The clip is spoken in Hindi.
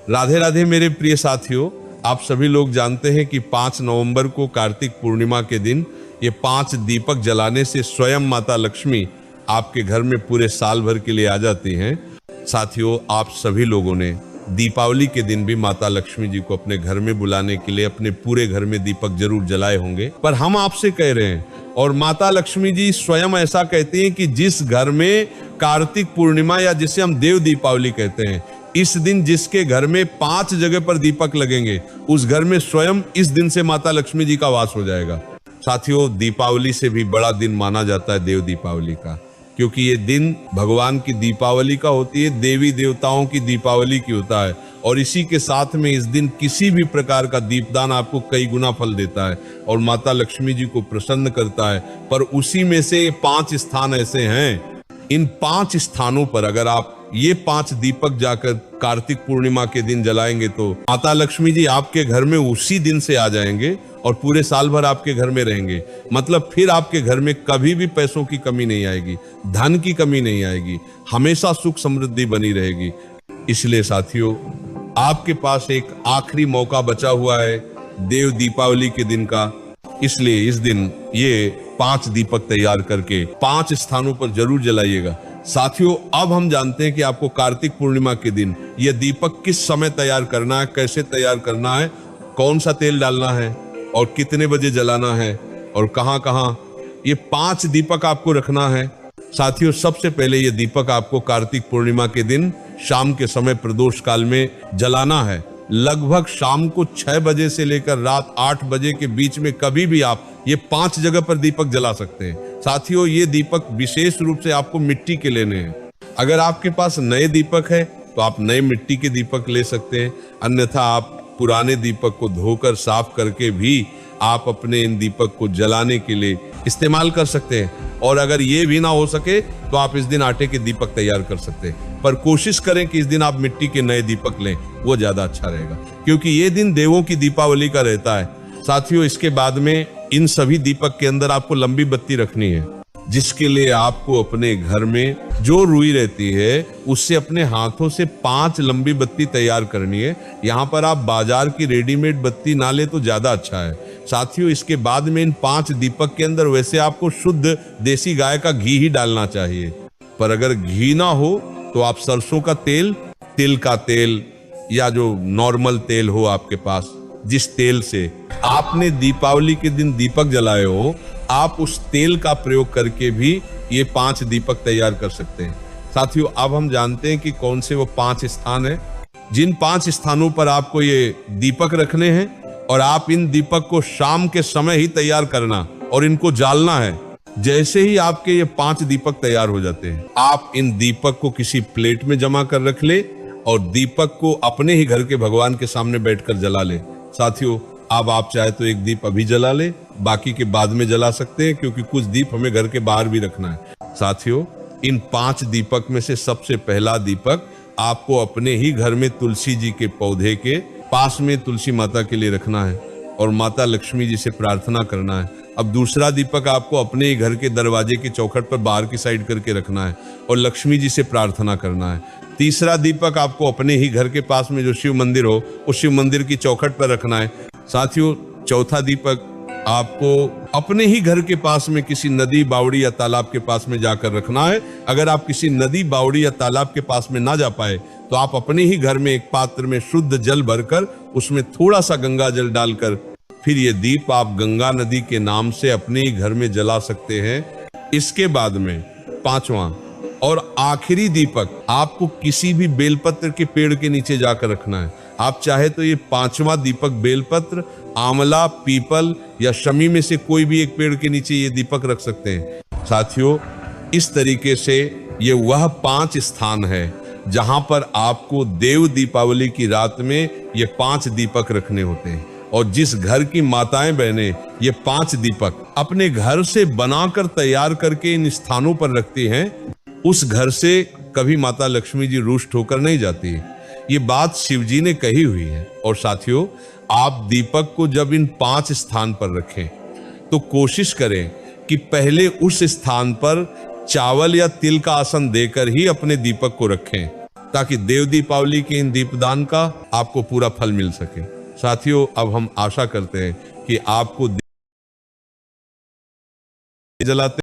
राधे राधे मेरे प्रिय साथियों, आप सभी लोग जानते हैं कि 5 नवंबर को कार्तिक पूर्णिमा के दिन ये 5 दीपक जलाने से स्वयं माता लक्ष्मी आपके घर में पूरे साल भर के लिए आ जाती हैं। साथियों, आप सभी लोगों ने दीपावली के दिन भी माता लक्ष्मी जी को अपने घर में बुलाने के लिए अपने पूरे घर में दीपक जरूर जलाए होंगे। पर हम आपसे कह रहे हैं, और माता लक्ष्मी जी स्वयं ऐसा कहती हैं कि जिस घर में कार्तिक पूर्णिमा या जिसे हम देव दीपावली कहते हैं, इस दिन जिसके घर में 5 जगह पर दीपक लगेंगे, उस घर में स्वयं इस दिन से माता लक्ष्मी जी का वास हो जाएगा। साथियों, दीपावली से भी बड़ा दिन माना जाता है देव दीपावली का, क्योंकि ये दिन भगवान की दीपावली का होती है, देवी देवताओं की दीपावली की होता है। और इसी के साथ में इस दिन किसी भी प्रकार का दीपदान आपको कई गुना फल देता है और माता लक्ष्मी जी को प्रसन्न करता है। पर उसी में से 5 स्थान ऐसे हैं, इन 5 स्थानों पर अगर आप ये 5 दीपक जाकर कार्तिक पूर्णिमा के दिन जलाएंगे तो माता लक्ष्मी जी आपके घर में उसी दिन से आ जाएंगे और पूरे साल भर आपके घर में रहेंगे। मतलब फिर आपके घर में कभी भी पैसों की कमी नहीं आएगी, धन की कमी नहीं आएगी, हमेशा सुख समृद्धि बनी रहेगी। इसलिए साथियों, आपके पास एक आखिरी मौका बचा हुआ है देव दीपावली के दिन का। इसलिए इस दिन ये 5 दीपक तैयार करके 5 स्थानों पर जरूर जलाइएगा। साथियों, अब हम जानते हैं कि आपको कार्तिक पूर्णिमा के दिन यह दीपक किस समय तैयार करना है, कैसे तैयार करना है, कौन सा तेल डालना है और कितने बजे जलाना है और कहां कहां ये 5 दीपक आपको रखना है। साथियों, सबसे पहले ये दीपक आपको कार्तिक पूर्णिमा के दिन शाम के समय प्रदोष काल में जलाना है। लगभग शाम को 6 बजे से लेकर रात 8 बजे के बीच में कभी भी आप ये 5 जगह पर दीपक जला सकते हैं। साथियों, ये दीपक विशेष रूप से आपको मिट्टी के लेने हैं। अगर आपके पास नए दीपक है तो आप नए मिट्टी के दीपक ले सकते हैं, अन्यथा आप पुराने दीपक को धोकर साफ करके भी आप अपने इन दीपक को जलाने के लिए इस्तेमाल कर सकते हैं। और अगर ये भी ना हो सके तो आप इस दिन आटे के दीपक तैयार कर सकते हैं, पर कोशिश करें कि इस दिन आप मिट्टी के नए दीपक लें, वो ज्यादा अच्छा रहेगा, क्योंकि ये दिन देवों की दीपावली का रहता है। साथियों, इसके बाद में इन सभी दीपक के अंदर आपको लंबी बत्ती रखनी है, जिसके लिए आपको अपने घर में जो रुई रहती है उससे अपने हाथों से 5 लंबी बत्ती तैयार करनी है। यहाँ पर आप बाजार की रेडीमेड बत्ती ना ले तो ज्यादा अच्छा है। साथियों, इसके बाद में इन 5 दीपक के अंदर वैसे आपको शुद्ध देसी गाय का घी ही डालना चाहिए, पर अगर घी ना हो तो आप सरसों का तेल, तिल का तेल या जो नॉर्मल तेल हो आपके पास, जिस तेल से आपने दीपावली के दिन दीपक जलाए हो, आप उस तेल का प्रयोग करके भी ये 5 दीपक तैयार कर सकते हैं। साथियों, अब हम जानते हैं कि कौन से वो 5 स्थान हैं जिन 5 स्थानों पर आपको ये दीपक रखने हैं, और आप इन दीपक को शाम के समय ही तैयार करना और इनको जालना है। जैसे ही आपके ये 5 दीपक तैयार हो जाते हैं, आप इन दीपक को किसी प्लेट में जमा कर रख ले और दीपक को अपने ही घर के भगवान के सामने बैठकर जला ले। साथियों, अब आप चाहे तो एक दीप अभी जला ले, बाकी के बाद में जला सकते हैं, क्योंकि कुछ दीप हमें घर के बाहर भी रखना है। साथियों, इन 5 दीपक में से सबसे पहला दीपक आपको अपने ही घर में तुलसी जी के पौधे के पास में तुलसी माता के लिए रखना है और माता लक्ष्मी जी से प्रार्थना करना है। अब दूसरा दीपक आपको अपने ही घर के दरवाजे की चौखट पर बाहर की साइड करके रखना है और लक्ष्मी जी से प्रार्थना करना है। तीसरा दीपक आपको अपने ही घर के पास में जो शिव मंदिर हो, उस शिव मंदिर की चौखट पर रखना है। साथियों, चौथा दीपक आपको अपने ही घर के पास में किसी नदी, बावड़ी या तालाब के पास में जाकर रखना है। अगर आप किसी नदी, बावड़ी या तालाब के पास में ना जा पाए तो आप अपने ही घर में एक पात्र में शुद्ध जल भरकर उसमें थोड़ा सा गंगा जल डालकर फिर ये दीप आप गंगा नदी के नाम से अपने ही घर में जला सकते हैं। इसके बाद में 5वां और आखिरी दीपक आपको किसी भी बेलपत्र के पेड़ के नीचे जाकर रखना है। आप चाहे तो ये 5वां दीपक बेलपत्र, आंवला, पीपल या शमी में से कोई भी एक पेड़ के नीचे ये दीपक रख सकते हैं। साथियों, इस तरीके से ये वह 5 स्थान है जहां पर आपको देव दीपावली की रात में ये 5 दीपक रखने होते हैं। और जिस घर की माताएं बहनें ये 5 दीपक अपने घर से बनाकर तैयार करके इन स्थानों पर रखती हैं, उस घर से कभी माता लक्ष्मी जी रुष्ट होकर नहीं जाती। ये बात शिव जी ने कही हुई है। और साथियों, आप दीपक को जब इन 5 स्थान पर रखें तो कोशिश करें कि पहले उस स्थान पर चावल या तिल का आसन देकर ही अपने दीपक को रखें, ताकि देव दीपावली के इन दीपदान का आपको पूरा फल मिल सके। साथियों, अब हम आशा करते हैं कि आपको जलाते